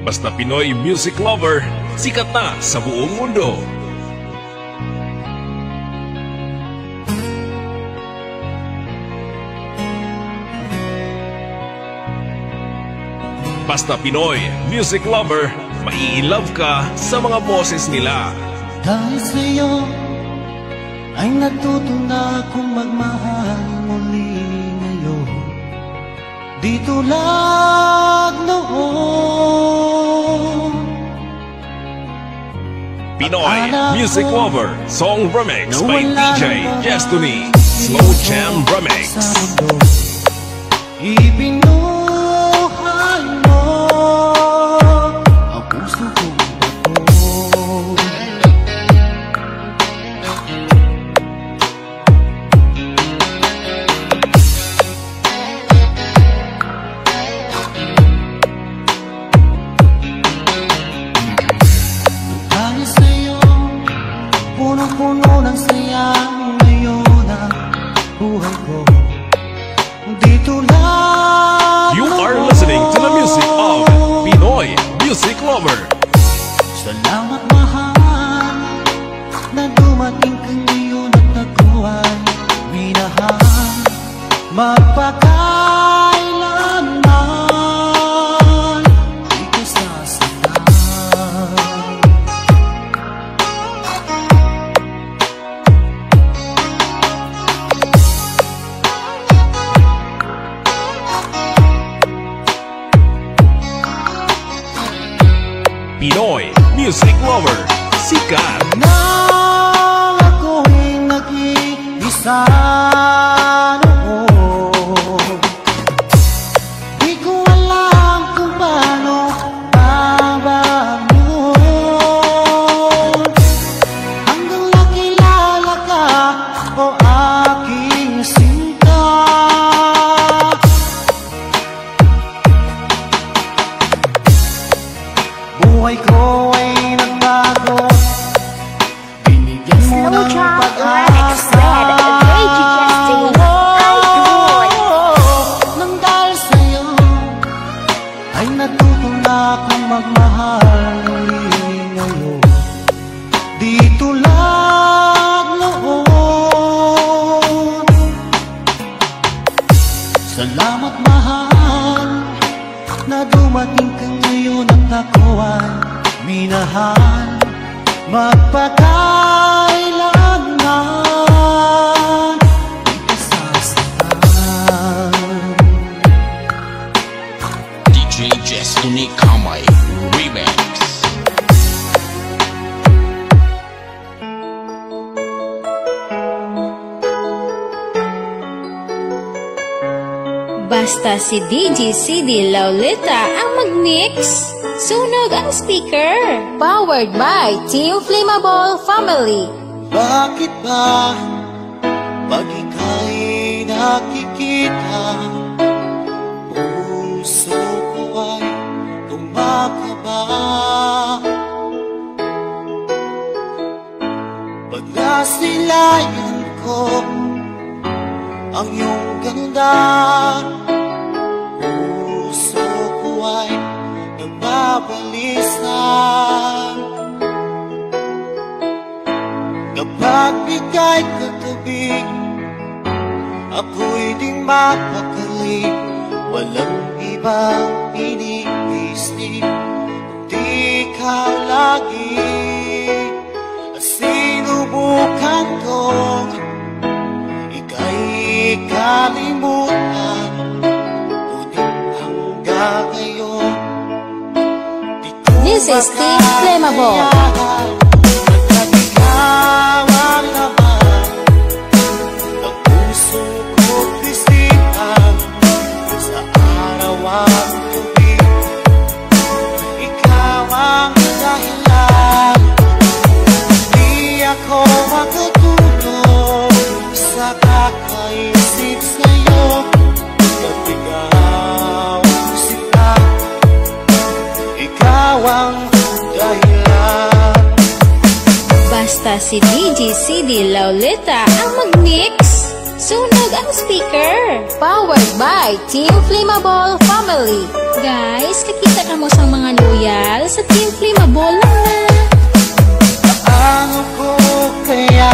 Basta Pinoy music lover, sikat na sa buong mundo. Basta Pinoy music lover, mai-love ka sa mga boses nila. Dahil sa'yo ay natuto na akong magmahal muli ngayon. Di tulad noon. Pinoy music lover, song remix by DJ Destiny, Slow Jam Remix. Ibinuhay mo ang puso kong bato. Dahil sa'yo, punong-puno ng saya ngayon ang buhay ko. Di tulad You are listening to the music of Pinoy music lover. Salamat mahal na dumating ka ngayon at ako ay minahal magpakailanman. Di ka sasaktan. Pinoy music lover, sikat. Nang ako'y nag-iisa noon, di ko alam kung paano babangon. Hanggang nakilala ka, o aking sinta. Buhay ko ay nagbago, binigyan mo ng pag-asa. Nang dahil sa'yo ay natuto na akong magmahal muli ngayon. Di tulad noon. Salamat mahal na dumating ka ngayon at ako ay minahal magpakailanman. Di ka sasaktan. DJ Destiny Kamay Remix. Basta si DJ CD Lauleta ang mag-mix. Sunog ang speaker. Powered by Team Flammable Family. Bakit ba pag ika'y nakikita, puso ko ay kumakaba? Pag nasilayan ko ang iyong ganda, puso ko ay nababalisan. Kapag bigay katabi, ako'y di mapakali. Walang ibang iniisip, di ka lagi. Sinubukan kong ika'y kalimutan, ngunit hanggang ngayon di ko This is Team Flammable. Pagkat ikaw ang laman ng puso ko't isipan, sa araw at gabi ikaw ang dahilan. Di ako makatulog sa kakaisip sa'yo, pagkat ikaw ang sila, ikaw ang dahilan. Basta si DJ CD Lauleta ang mag-mix. Sunog ang speaker! Powered by Team Flammable Family. Guys, kakita ka mo sa mga loyal sa Team Flammable lang na. Ano ko kaya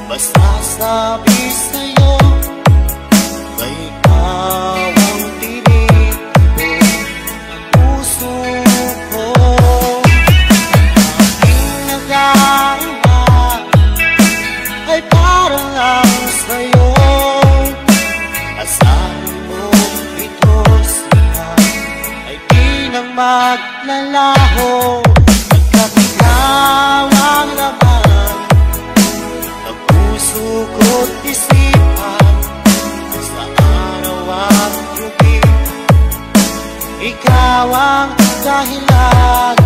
masasabi sa'yo? May ikaw ang tinig ng puso ko. Aking nag-aalala ay parang lang sa'yo. Asahan mo ito siya ay di nang maglalaho. Ikaw ang laman ng puso ko't isipan sa araw at gabi. Ikaw ang dahilan,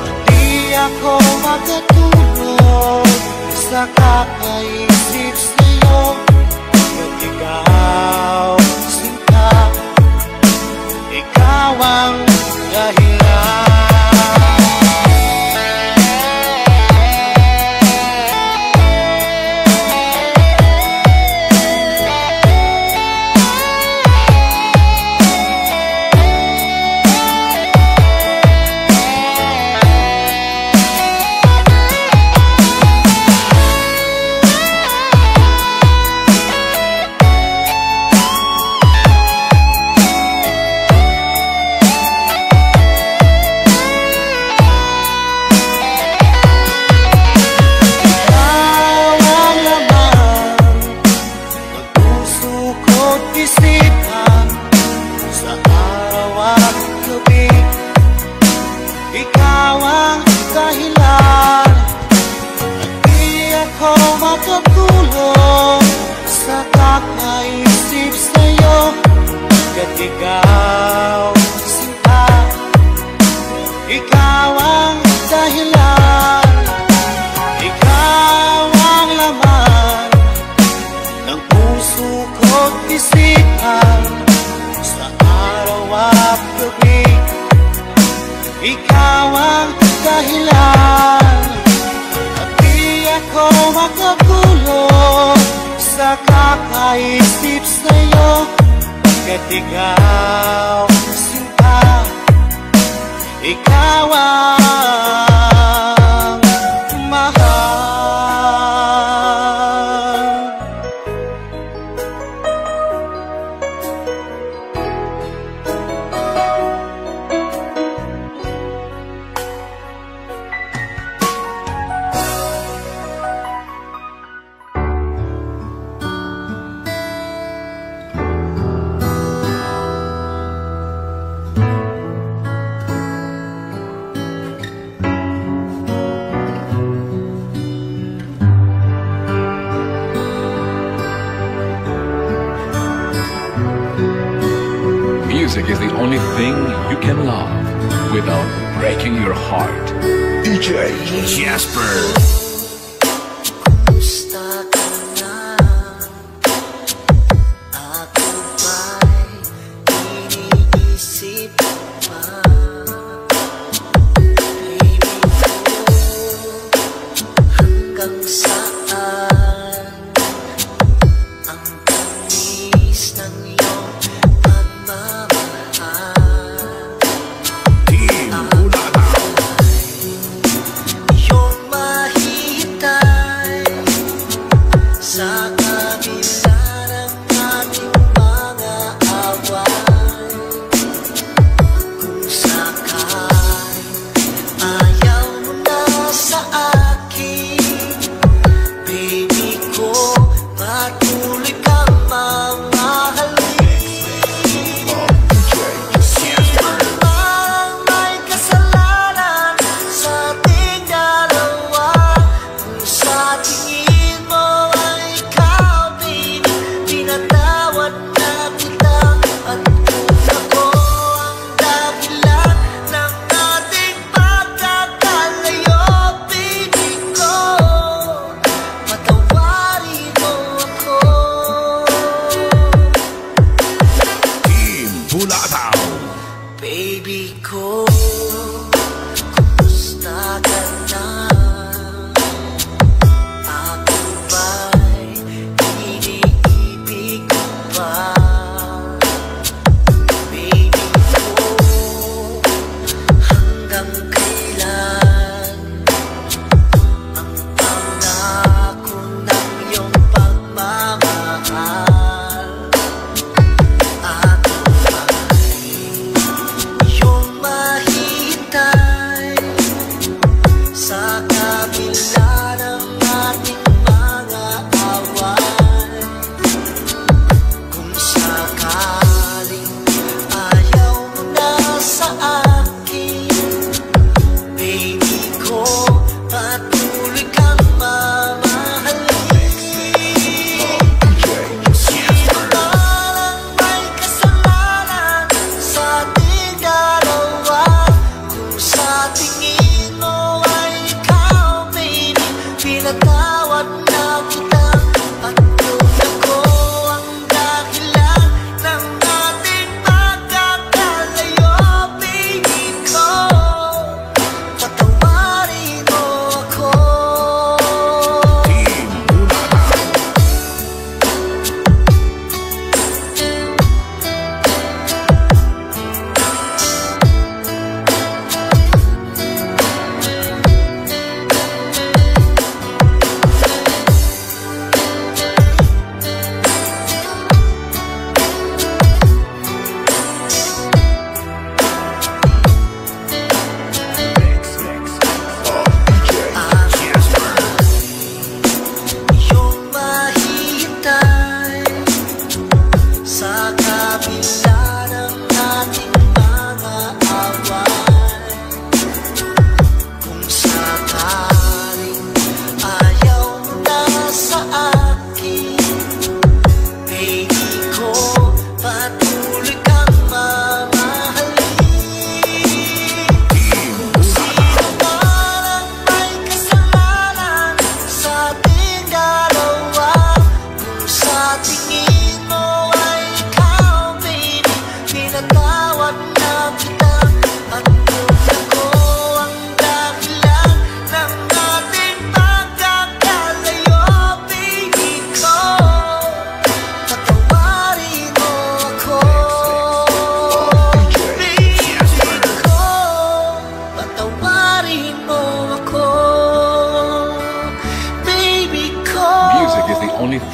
hindi ako makatulog sa kakaisip sa'yo. At ikaw, sinta, ikaw ang dahilan. Ikaw ang dahilan, hindi ako matutulog sa kakaisip sa'yo. Kat ikaw, sinta, ikaw ang dahilan, ikaw ang laman ng puso ko't isipan sa araw at gabi. Ikaw ang dahilan, at di ako makatulog sa kakaisip sa'yo. Kat ikaw, sinta, ikaw ang mahal. Music is the only thing you can love without breaking your heart. DJ Jasper. Kumusta ka na? Ako ba'y iniisip pa? Baby ko, hanggang saan ang tamis ng iyong pagmamahal? Yung mahihintay sa kabila ng ating mga away. Kung sakay ayaw mo na sa akin, baby ko, patuloy kang mamahalin. Parang may kasalanan sa ating dalawa. Kung sa tingin mo ay ikaw, baby, pinatawad na kita. At kung ako ang dahilan ng ating pagkakalayo, baby ko, patawarin mo ako. Team Bulataw. Baby ko, kumusta ka na? Ako ba'y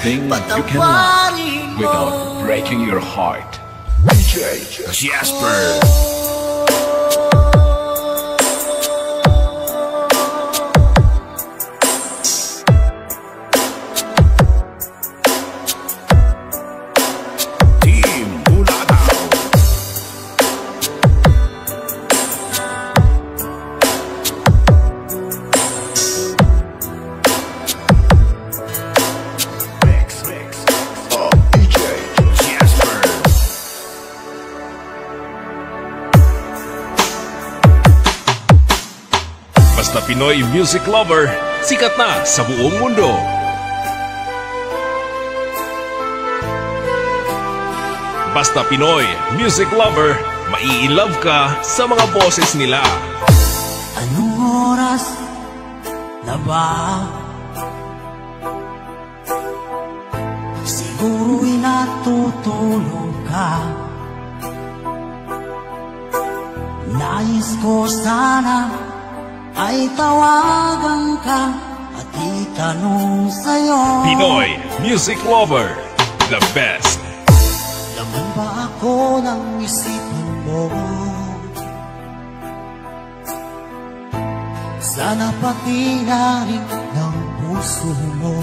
thing you can love without breaking your heart. DJ Jasper. Basta Pinoy music lover, sikat na sa buong mundo. Basta Pinoy music lover, mai-love ka sa mga boses nila. Anong oras na ba? Siguro'y natutulog ka. Nais ko sana ay tawagan ka at itanong sa'yo, Pinoy music lover, the best. laman ba ako ng isipan mo? Sana pati na rin ng puso mo.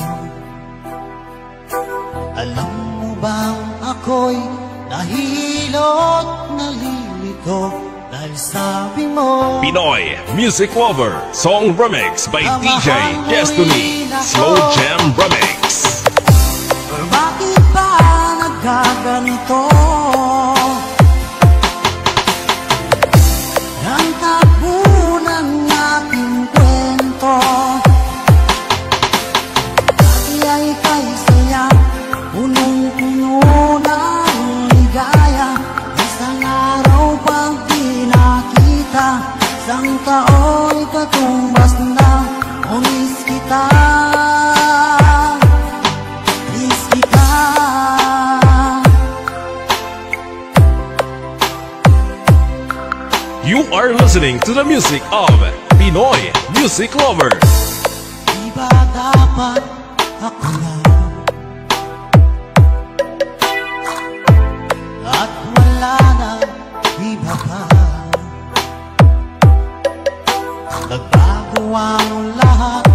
Alam mo bang ako'y nahihilot, nalilito dahil sabi mo, Pinoy music lover, song remix by DJ Destiny, Slow Jam Remix. bakit ba nagkaganito? Ang takbo ng ating kwento, dati ay kay saya, punong-puno ng ligaya. Isang araw pag di nakita, isang tao'y katumbas na. O miss kita, miss kita. You are listening to the music of Pinoy music lover. Di ba dapat ako na at wala na iba pa? Nagbago ang lahat,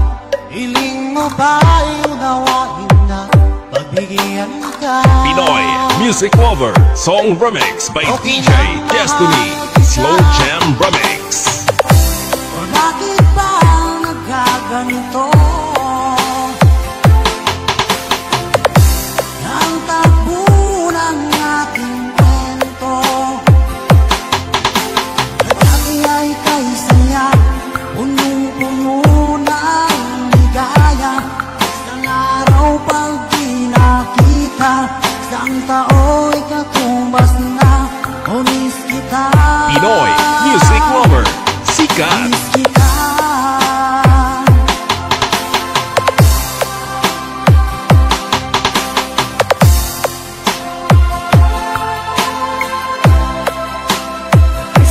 hiling mo ba'y unawain na pagbigyan ka? Pinoy music lover, song remix by DJ Destiny, Slow Jam Remix. Bakit ba nagkaganito? Ang takbo ng ating kwento, dati ay kay saya, punong-puno ng ligaya. Isang araw pag di nakita, isang tao'y katumbas na. O miss kita, Pinoy music lover, sikat. miss kita.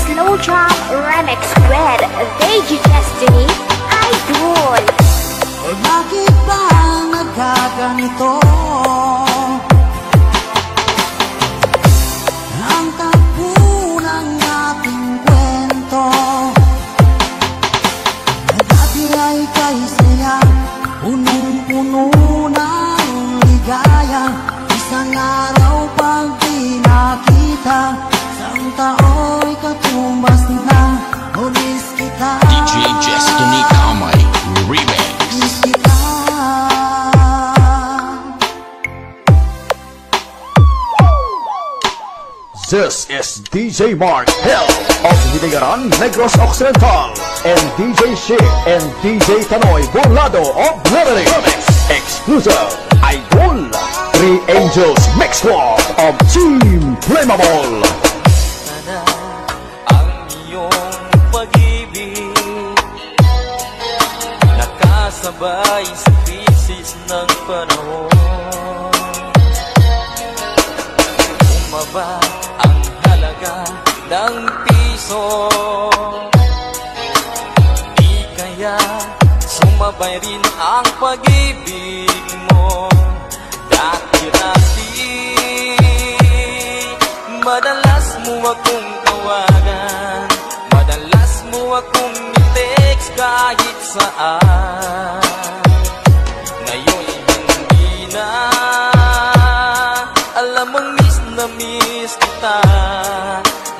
Slow Jam Remix with DJ Destiny, Idol. Bakit ba nagkaganito? Ang takbo ng ating kwento, dati ay kay saya, punong-puno ng ligaya. Isang araw pag di nakita, isang tao'y katumbas na. O miss kita, DJ Destiny Kamay Remix. miss kita. This is DJ Mark Hill of Hilingaran, Negros Occidental, and DJ Shea and DJ Tanoy Burlado of Liberty. Exclusive Idol, Three Angels Mix Squad of Team Flammable. Sana ang iyong pag-ibig nakasabay sa krisis ng panahon. Bumaba ang halaga ng piso, di kaya sumabay rin ang pag-ibig mo. dati-rati. Madalas mo akong tawagan, madalas mo akong i-text kahit saan. Ngayon hindi na, alam mong miss na miss kita.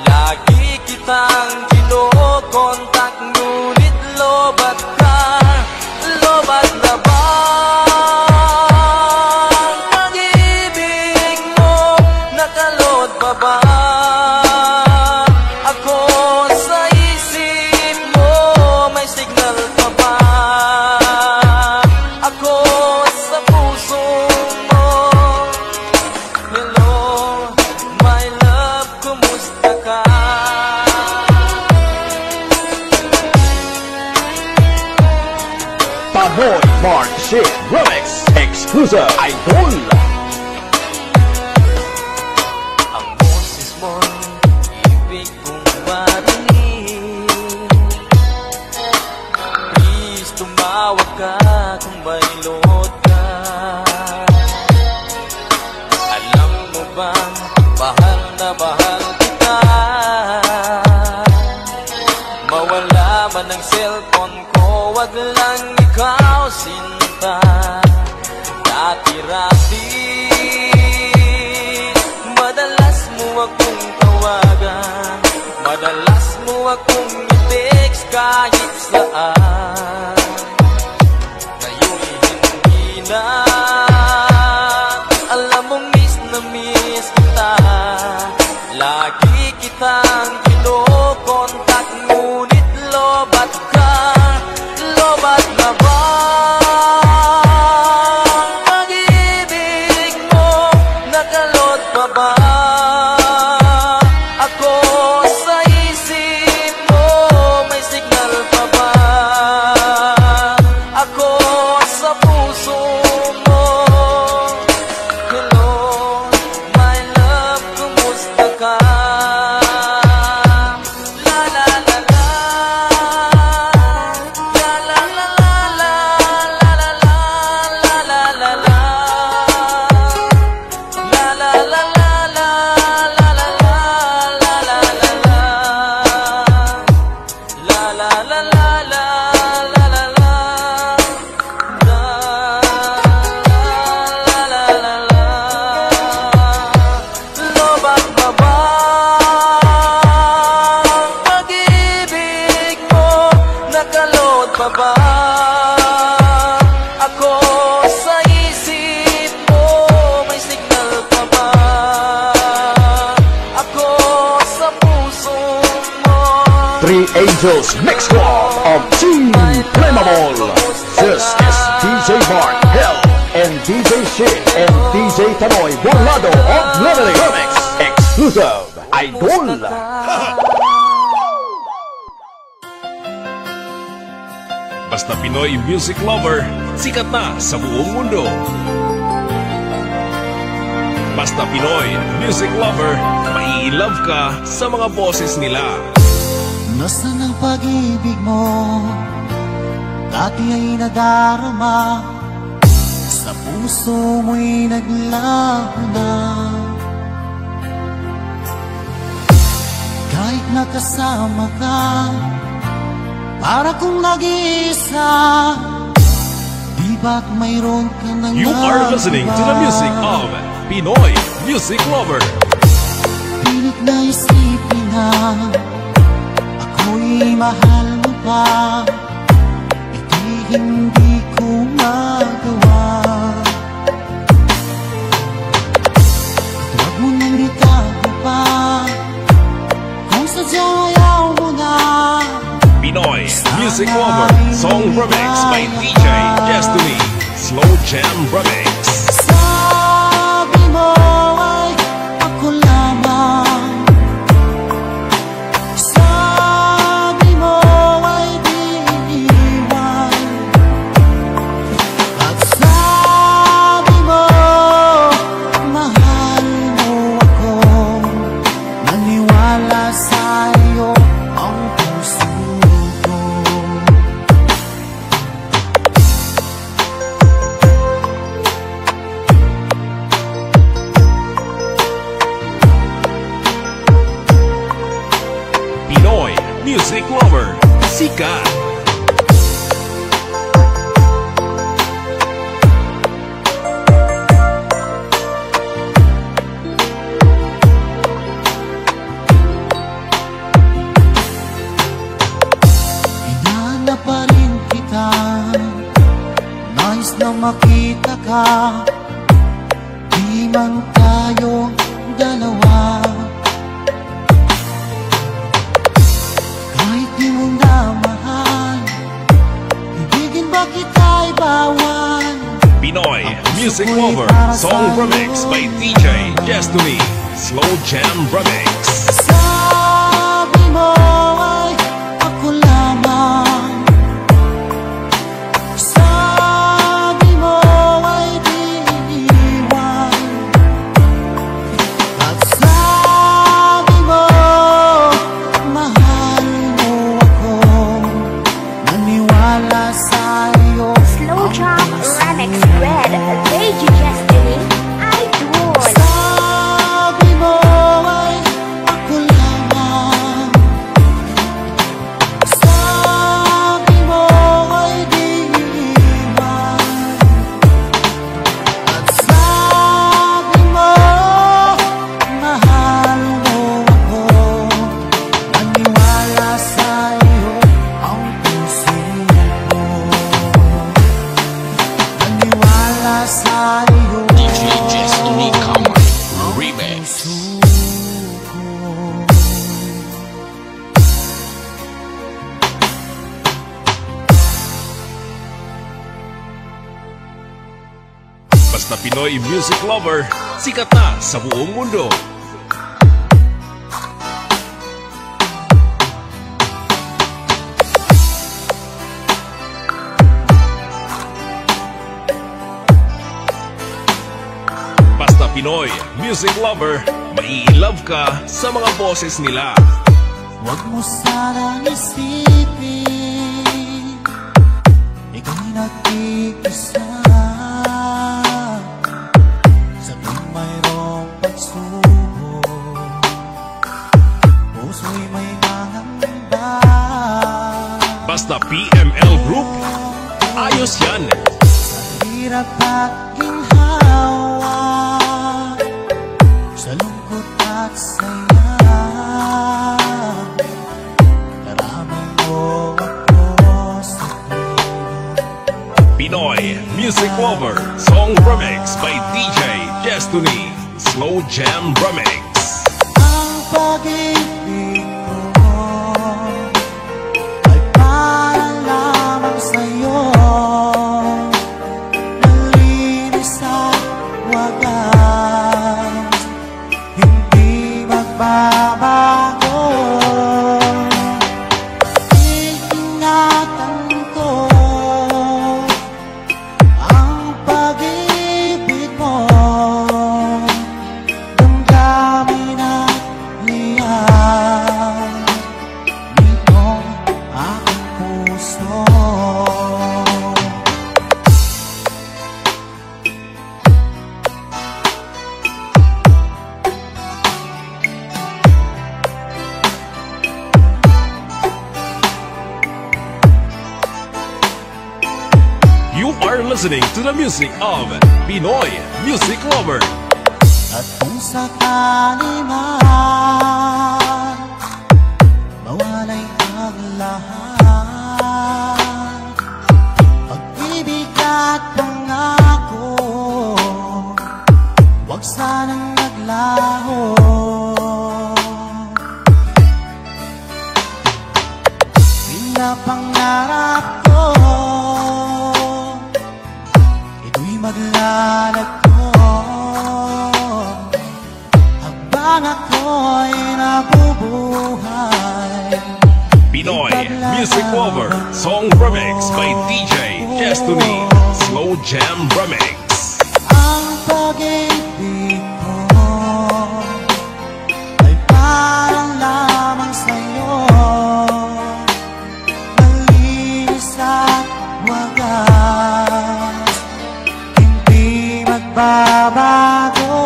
Lagi kitang kinokontak, ngunit lobat ka, lobat na ba? Pag-ibig mo, nakalot pa ba? Ako sa isip mo, may signal pa ba? Ako sa puso mo. Hello, my love, kumusta ka? Panoy Mark Shit Remix Exclusive Idol. Ang boses mo'y ibig kong marinig. Please, tumawag ka kung may load ka. Alam mo bang mahal na mahal kita? Mawala man ang cellphone ko, wag lang ikaw sinta. Dati-rati, madalas mo akong tawagan, madalas mo akong i-text kahit saan. Ngayon hindi na, alam mong miss na miss kita. Lagi kitang kinokontak, ngunit lobat ka, lobat na ba? Pag-ibig mo, nakalot pa ba? Ako sa isip mo, may signal pa ba? Ako sa puso mo. Hello, my love, kumusta ka? La la la la, la la la la, la la la la, la la la la, la la la la la, la la la, la la la la, la la la la, la la la la, la la la la. Lobat na ba? Pag-ibig mo, nakalot pa ba? Ako sa isip mo, may signal pa ba? Ako sa puso mo. Three Angels Mix Club of Team Flammable. This is DJ Mark Hell and DJ Shit and DJ Tanoy Burlado of Leveling Remix Exclusive Idol. Basta Pinoy music lover, sikat na sa buong mundo. Basta Pinoy music lover, mai-love ka sa mga boses nila. Nasaan ang pag-ibig mo? Dati ay nadarama, sa puso mo'y naglaho na. Kahit nakasama ka, para kong nag-iisa, di ba't mayroon ka nang You are listening to the music of Pinoy music lover. Pilit na isipin na ako'y mahal mo pa, ito'y hindi ko magawa. Huwag mo nang itago pa, kung sadyang ayaw mo na. Pinoy music lover, song remix by DJ Destiny, Slow Jam Remix. Sabi mo ay ako lamang, sabi mo ay di iiwan, at sabi mo mahal mo ako. Naniwala sa'yo ang puso ko. music lover, sikat. Hinahanap pa rin kita, nais na makita ka. Di man tayo dalawa, kahit di mo na mahal, ibigin ba kita'y bawal? Pinoy Music Lover Song Remix by DJ Destiny Slow Jam Remix. Sabi mo ay ako lamang, sabi mo ay di iwan, at sabi mo mahal mo ako, naniwala sa'yo. Slow Jam Remix with DJ Destiny, Idol. Sabi mo ay ako lamang, sabi mo ay di iwan, at sabi mo mahal mo ako, naniwala sa'yo ang puso ko, naniwala sa'yo DJ Destiny Kamay Remix. Basta Pinoy Music Lover, sikat na sa buong mundo. Basta Pinoy Music Lover, mai-love ka sa mga boses nila. Huwag mo sanang isipin, ika'y nag-iisa, sa tuwing mayroong pagsubok, puso'y may nangamba. Basta PML Group, ayos yan. Hirap at ginhawa, sa lungkot at saya, naraman mo ako sa tuwing Pinoy Music Lover Song Remix by DJ Destiny Slow Jam Remix. ang pag-ibig ko ay para lamang sa'yo, nalinis at wagas, hindi magbabago. Iingatan ko ang pag-ibig mo, damdamin at liyan nitong aking puso. You are listening to the music of Pinoy Music Lover. At kung sakali man mawalay ang lahat, pag-ibig at pangako, huwag sanang naglaho. Pinapangarap ko, ito'y maglalagpo habang ako'y nabubuhay. Pinoy Music Lover Song Remix by DJ Destiny Slow Jam Remix. Ang pag-ibig ko ay parang lamang sa'yo, malinis at wagas, hindi magbabago.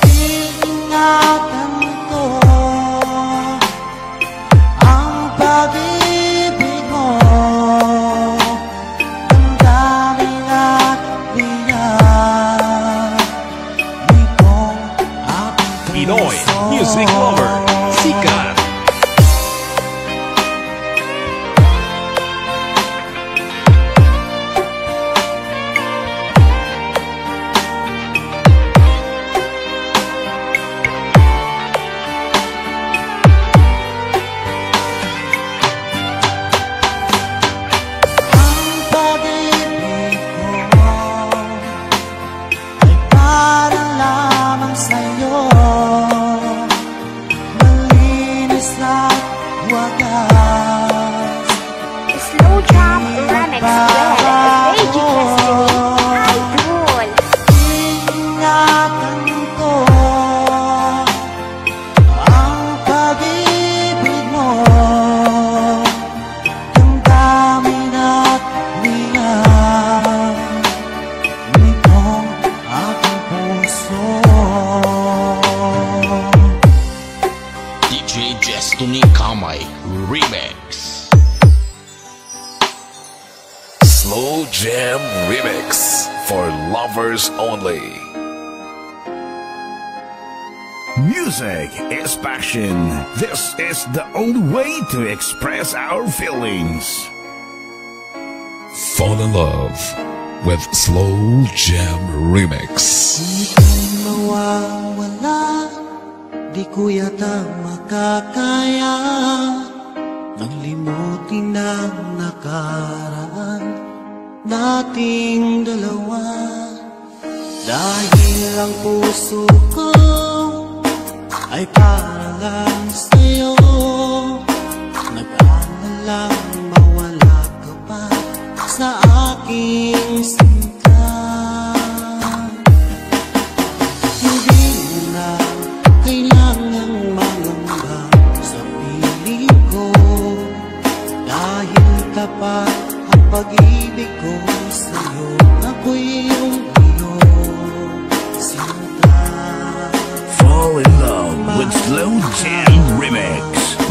Iingatan ko isa't wagas. Slow Jam Remix with DJ Destiny, Idol. Ingatan ko ang pag-ibig mo, damdamin at niyam nitong aking puso. DJ Destiny Kamay Remix. Slow Jam Remix for lovers only. Music is passion. This is the only way to express our feelings. Fall in love with Slow Jam Remix. Di ka mawawala, di ko yata makakaya nang limutin ang nakaraan nating dalawa. Dahil ang puso ko ay para lang sa'yo, nag-aalalang mawala ka pa sa aking sinta. Hindi mo na kailangang mangamba sa piling ko, dahil tapat ang pag-ibig ko sa'yo. Ako'y iyong sinta. Fall in love with Slow Jam Remix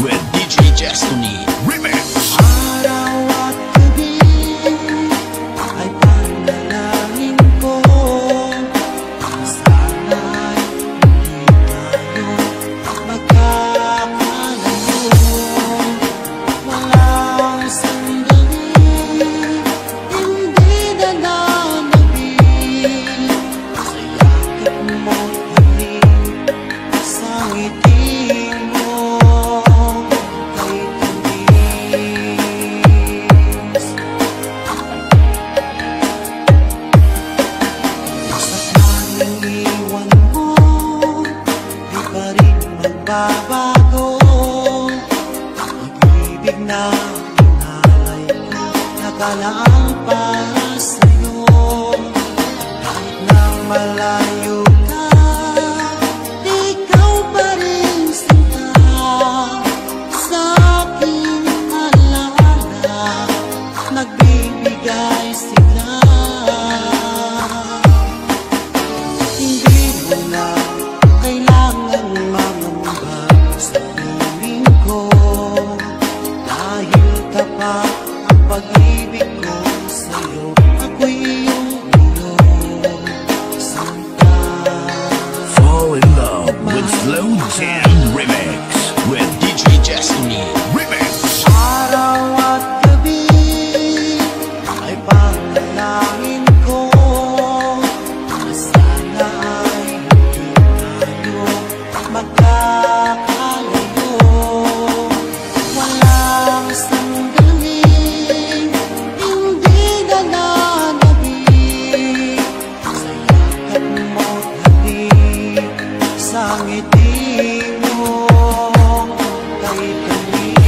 with DJ Destiny Remix. Araw at gabi ay panalangin ko, sana'y hindi tayo magkakalayo. Walang sandali, hindi na nanabig sa yakap mo't halik, sa ngiti mo kay tamis. Sa tanging iwan mo, di pa rin magbabago. Pag-ibig na inalay ko, nakalaang para sa'yo. Kahit na malayo ka, ikaw pa rin sinta sa aking alaala, nagbibigay sila. Hindi mo na kailangang mangamba sa piling ko, dahil tapat ang pag-ibig ko sa'yo. Ako'y iyong sinta. Fall in love with Slow Jam Remix with DJ Destiny Remix. Araw at gabi ay panalangin ko, na sana ay hindi tayo magkakalayo. Walang sandaling hindi na nanabig sa yakap mo't halik, sa ngiti mo kay tamis.